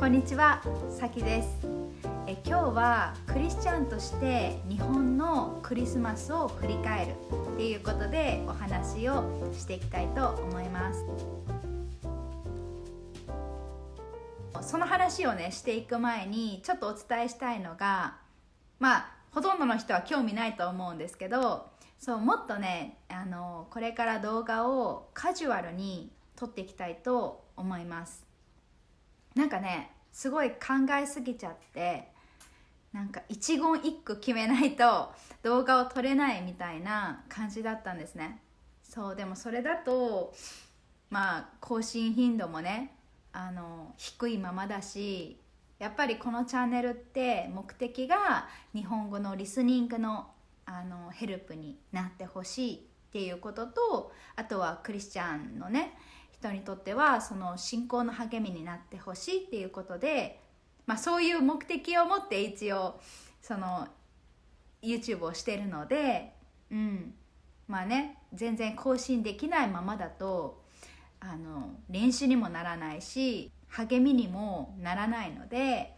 こんにちは、さきです。今日はクリスチャンとして日本のクリスマスを振り返るっていうことでお話をしていきたいと思います。その話をねしていく前にちょっとお伝えしたいのが、ほとんどの人は興味ないと思うんですけど、もっとねこれから動画をカジュアルに撮っていきたいと思います。すごい考えすぎちゃって、一言一句決めないと動画を撮れないみたいな感じだったんですね。でもそれだと更新頻度もね低いままだし、やっぱりこのチャンネルって目的が日本語のリスニングのヘルプになってほしいっていうことと、あとはクリスチャンのね人にとってはその信仰の励みになってほしいっていうことで、そういう目的を持って一応その YouTube をしてるので、全然更新できないままだと練習にもならないし励みにもならないので、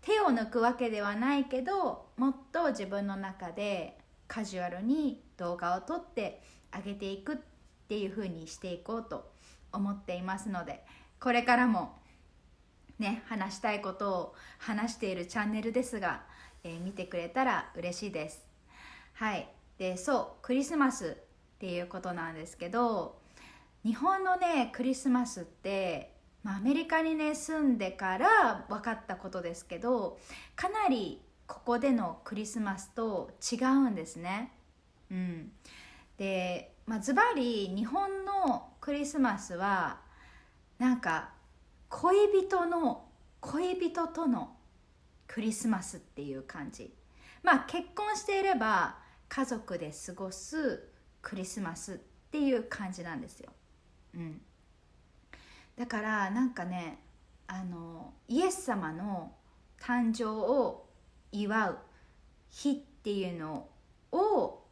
手を抜くわけではないけど、もっと自分の中でカジュアルに動画を撮ってあげていくっていう風にしていこうと思っていますので、これからもね話したいことを話しているチャンネルですが、見てくれたら嬉しいです。でクリスマスっていうことなんですけど、日本のねクリスマスって、アメリカにね住んでから分かったことですけど、かなりここでのクリスマスと違うんですね。でズバリ日本のクリスマスは恋人とのクリスマスっていう感じ。結婚していれば家族で過ごすクリスマスっていう感じなんですよ。だからイエス様の誕生を祝う日っていうのを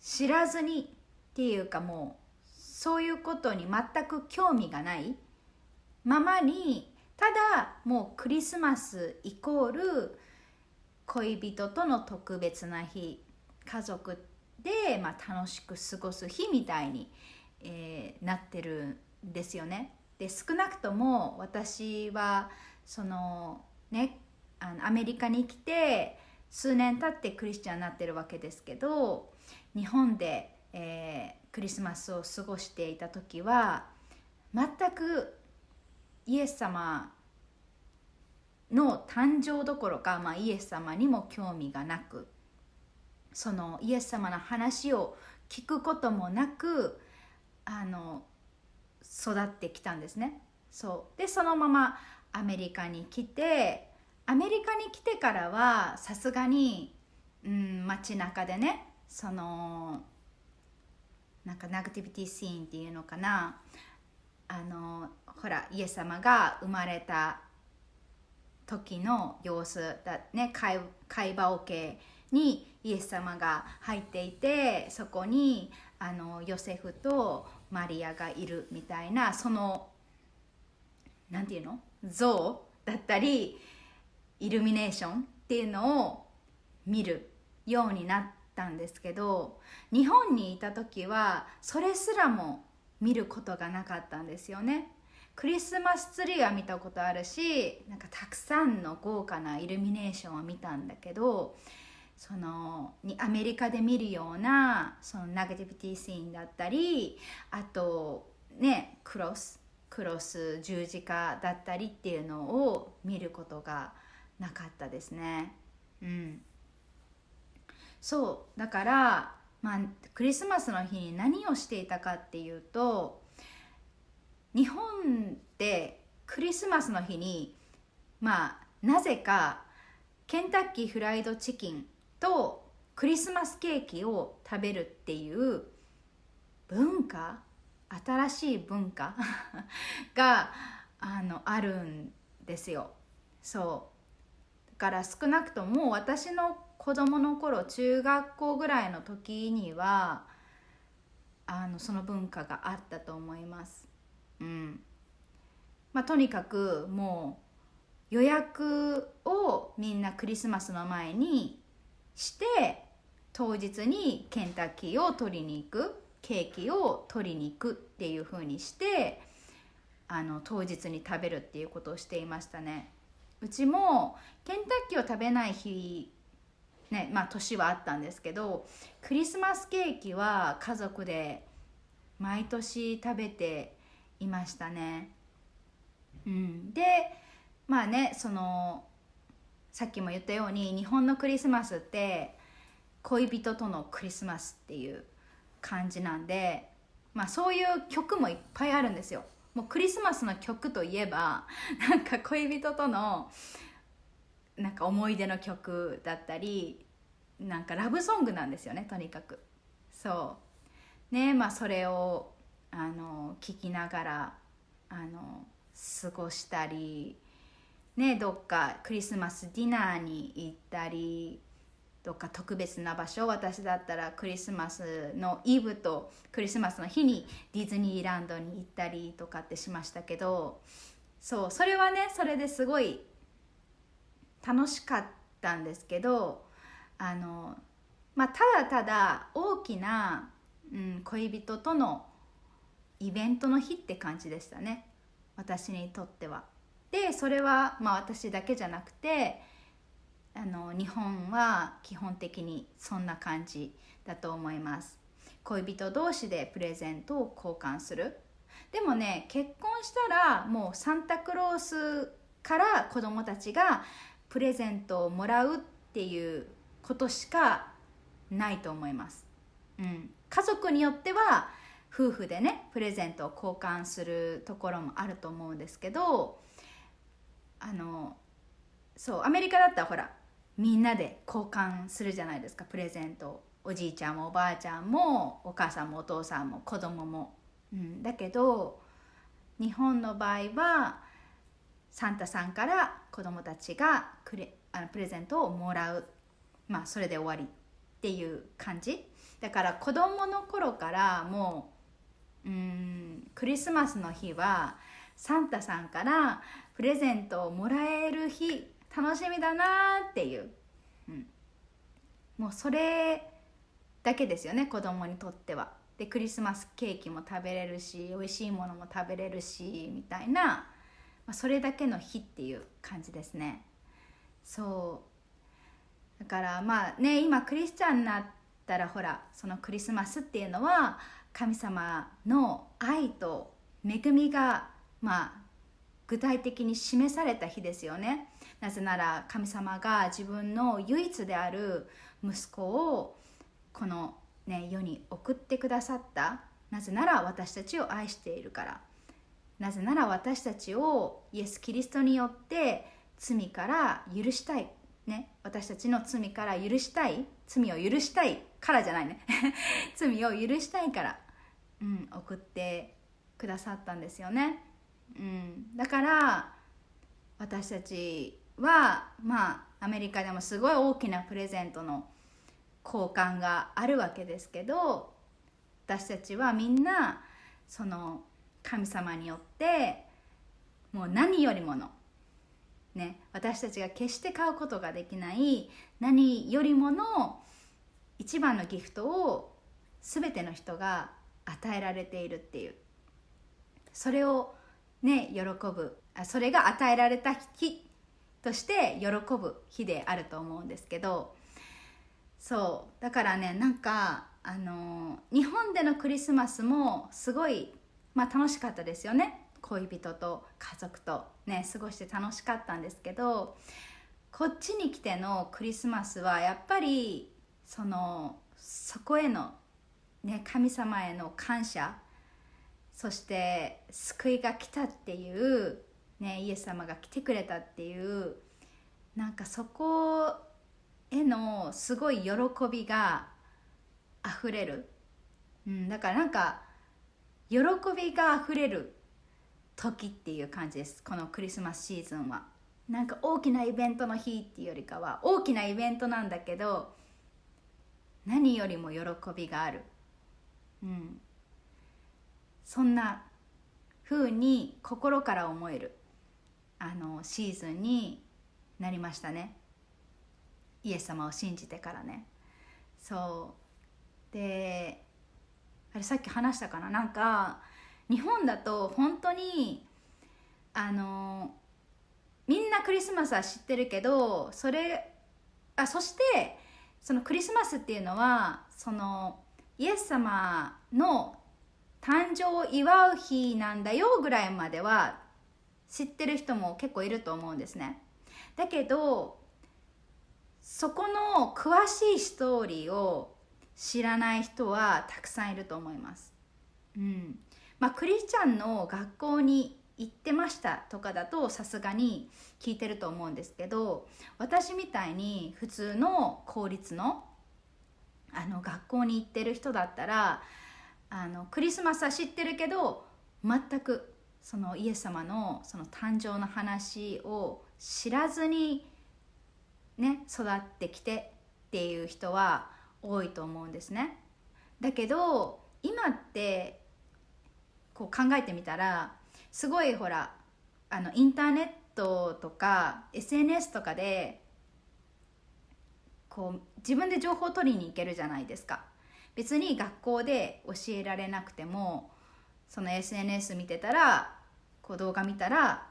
知らずにっていうか、もうそういうことに全く興味がないままに、ただもうクリスマスイコール恋人との特別な日、家族で楽しく過ごす日みたいに、なってるんですよね。で少なくとも私はアメリカに来て数年経ってクリスチャンになってるわけですけど、日本で、クリスマスを過ごしていた時は全くイエス様の誕生どころか、イエス様にも興味がなく、そのイエス様の話を聞くこともなく育ってきたんですね。でそのままアメリカに来てからはさすがに、街中でねナガティビティシーンっていうのかな、ほらイエス様が生まれた時の様子だね、会話桶にイエス様が入っていて、そこにヨセフとマリアがいるみたいな、なんていうの、像だったりイルミネーションっていうのを見るようになったんですけど、日本にいた時はそれすらも見ることがなかったんですよね。クリスマスツリーは見たことあるし、たくさんの豪華なイルミネーションは見たんだけど、アメリカで見るようなナガティビティシーンだったり、あとねクロス十字架だったりっていうのを見ることがなかったですね。だからクリスマスの日に何をしていたかっていうと、日本でクリスマスの日になぜかケンタッキーフライドチキンとクリスマスケーキを食べるっていう新しい文化があるんですよ。だから少なくとも私の子供の頃、中学校ぐらいの時にはその文化があったと思います。とにかくもう予約をみんなクリスマスの前にして当日にケンタッキーを取りに行く、ケーキを取りに行くっていう風にして当日に食べるっていうことをしていましたね。うちもケンタッキーを食べない日ね、年はあったんですけど、クリスマスケーキは家族で毎年食べていましたね。でさっきも言ったように日本のクリスマスって恋人とのクリスマスっていう感じなんで、そういう曲もいっぱいあるんですよ。もうクリスマスの曲といえばなんか恋人とのなんか思い出の曲だったり、なんかラブソングなんですよね、とにかく。そうね、それを聞きながら過ごしたりね、どっかクリスマスディナーに行ったり、どっか特別な場所、私だったらクリスマスのイブとクリスマスの日にディズニーランドに行ったりとかってしましたけど、それはね、それですごい楽しかったんですけど、ただただ大きな、恋人とのイベントの日って感じでしたね、私にとっては。でそれは私だけじゃなくて日本は基本的にそんな感じだと思います。恋人同士でプレゼントを交換する。でもね、結婚したらもうサンタクロースから子供たちがプレゼントをもらうっていうことしかないと思います。家族によっては夫婦でねプレゼントを交換するところもあると思うんですけど、アメリカだったらほらみんなで交換するじゃないですか、プレゼント。おじいちゃんもおばあちゃんもお母さんもお父さんも子供も、だけど日本の場合はサンタさんから子供たちがプレゼントをもらう、それで終わりっていう感じだから、子供の頃からもうクリスマスの日はサンタさんからプレゼントをもらえる日楽しみだなっていう、もうそれだけですよね、子供にとっては。でクリスマスケーキも食べれるし美味しいものも食べれるしみたいな、それだけの日っていう感じですね。だから今クリスチャンになったらほら、そのクリスマスっていうのは神様の愛と恵みが具体的に示された日ですよね。なぜなら神様が自分の唯一である息子をこの、世に送ってくださった。なぜなら私たちを愛しているから。なぜなら私たちをイエス・キリストによって罪から許したい、私たちの罪から許したい、罪を許したいからじゃないね罪を許したいから、送ってくださったんですよね。だから私たちはアメリカでもすごい大きなプレゼントの交換があるわけですけど、私たちはみんなその神様によってもう何よりもの私たちが決して買うことができない何よりもの一番のギフトを全ての人が与えられているっていう、それを喜ぶ、それが与えられた日として喜ぶ日であると思うんですけど、だからね、日本でのクリスマスもすごい、楽しかったですよね。恋人と家族と過ごして楽しかったんですけど、こっちに来てのクリスマスはやっぱりそこへの、神様への感謝、そして救いが来たっていう、イエス様が来てくれたっていう、そこへのすごい喜びがあふれる、だから喜びがあふれる時っていう感じです、このクリスマスシーズンは。大きなイベントの日っていうよりかは、大きなイベントなんだけど何よりも喜びがある、そんな風に心から思えるシーズンになりましたね。イエス様を信じてからね。そうで、あれさっき話したかな、なんか日本だと本当にみんなクリスマスは知ってるけど、そしてそのクリスマスっていうのはそのイエス様の誕生を祝う日なんだよぐらいまでは知ってる人も結構いると思うんですね。だけどそこの詳しいストーリーを知らない人はたくさんいると思います。クリスチャンの学校に行ってましたとかだとさすがに聞いてると思うんですけど、私みたいに普通の公立の学校に行ってる人だったらクリスマスは知ってるけど全くそのイエス様のその誕生の話を知らずにね育ってきてっていう人は多いと思うんですね。だけど今ってこう考えてみたらすごいほらインターネットとか SNS とかでこう自分で情報を取りに行けるじゃないですか。別に学校で教えられなくてもその SNS 見てたらこう動画見たら、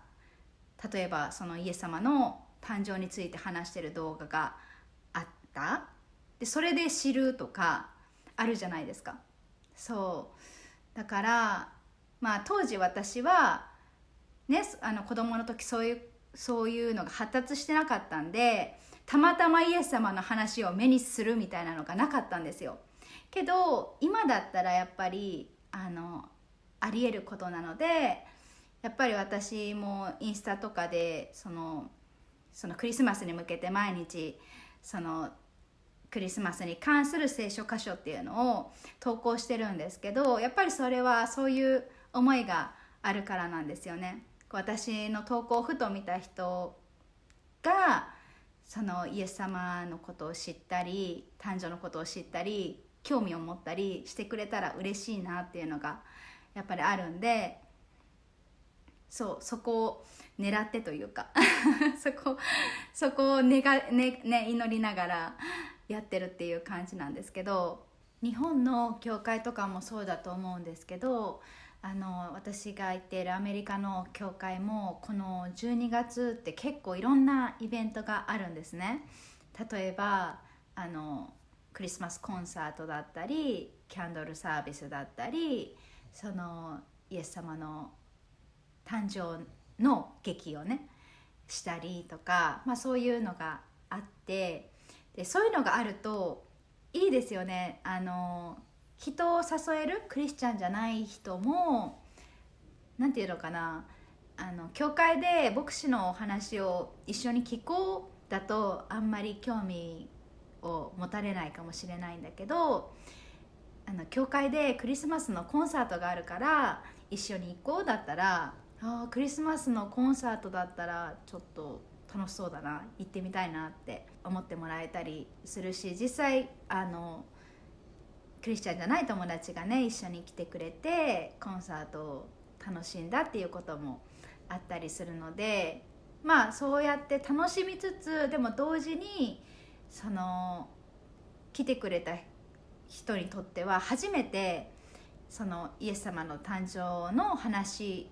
例えばそのイエス様の誕生について話してる動画があったで、それで知るとかあるじゃないですか。そうだから当時私はね子供の時そういうのが発達してなかったんで、たまたまイエス様の話を目にするみたいなのがなかったんですよ。けど今だったらやっぱりありえることなので、やっぱり私もインスタとかでそのクリスマスに向けて毎日そのクリスマスに関する聖書箇所っていうのを投稿してるんですけど、やっぱりそれはそういう思いがあるからなんですよね。私の投稿をふと見た人がそのイエス様のことを知ったり誕生のことを知ったり興味を持ったりしてくれたら嬉しいなっていうのがやっぱりあるんで、そこを狙ってというかそこを祈りながらやってるっていう感じなんですけど、日本の教会とかもそうだと思うんですけど、私が行っているアメリカの教会もこの12月って結構いろんなイベントがあるんですね。例えばクリスマスコンサートだったりキャンドルサービスだったり、そのイエス様の誕生の劇をねしたりとか、そういうのがあって、でそういうのがあるといいですよね。人を誘えるクリスチャンじゃない人もなんていうのかな、教会で牧師のお話を一緒に聞こうだとあんまり興味を持たれないかもしれないんだけど、教会でクリスマスのコンサートがあるから一緒に行こうだったら、クリスマスのコンサートだったらちょっと楽しそうだな、行ってみたいなって思ってもらえたりするし、実際クリスチャンじゃない友達がね一緒に来てくれてコンサートを楽しんだっていうこともあったりするので、そうやって楽しみつつでも同時にその来てくれた人にとっては初めてそのイエス様の誕生の話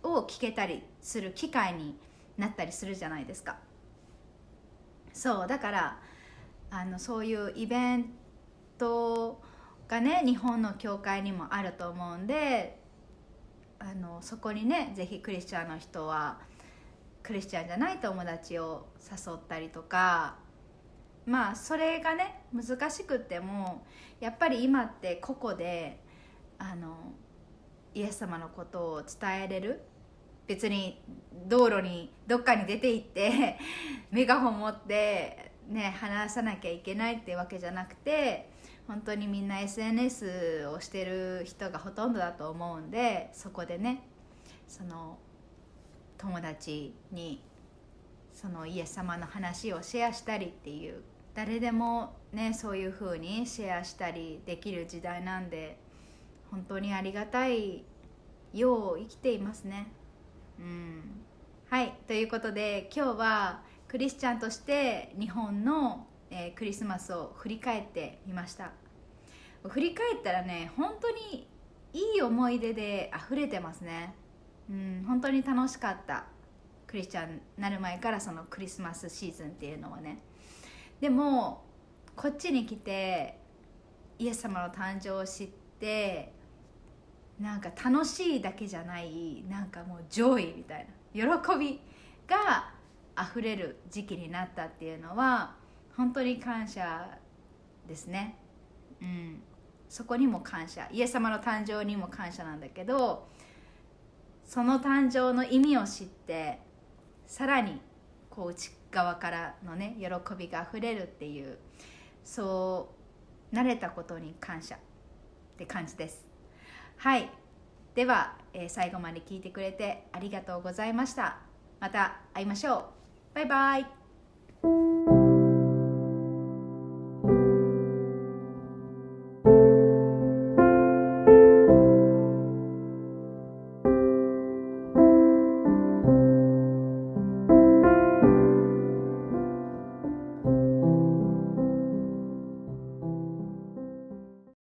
を聞けたりする機会になったりするじゃないですか。そうだからそういうイベントがね日本の教会にもあると思うんで、そこにねぜひクリスチャンの人はクリスチャンじゃない友達を誘ったりとか、それがね難しくってもやっぱり今って個々でイエス様のことを伝えれる、別に道路にどっかに出て行ってメガホン持ってね話さなきゃいけないってわけじゃなくて、本当にみんな SNS をしてる人がほとんどだと思うんで、そこでねその友達にそのイエス様の話をシェアしたりっていう、誰でもねそういう風にシェアしたりできる時代なんで本当にありがたいよう生きていますね。はい、ということで今日はクリスチャンとして日本の、クリスマスを振り返ってみました。振り返ったらね、本当にいい思い出で溢れてますね。本当に楽しかった。クリスチャンになる前からそのクリスマスシーズンっていうのはね。でもこっちに来てイエス様の誕生を知って、なんか楽しいだけじゃない、なんかもうジョイみたいな喜びが溢れる時期になったっていうのは本当に感謝ですね。そこにも感謝、イエス様の誕生にも感謝なんだけど、その誕生の意味を知ってさらにこう内側からのね喜びが溢れるっていう、そう慣れたことに感謝って感じです。はい、では、最後まで聞いてくれてありがとうございました。また会いましょう。バイバイ。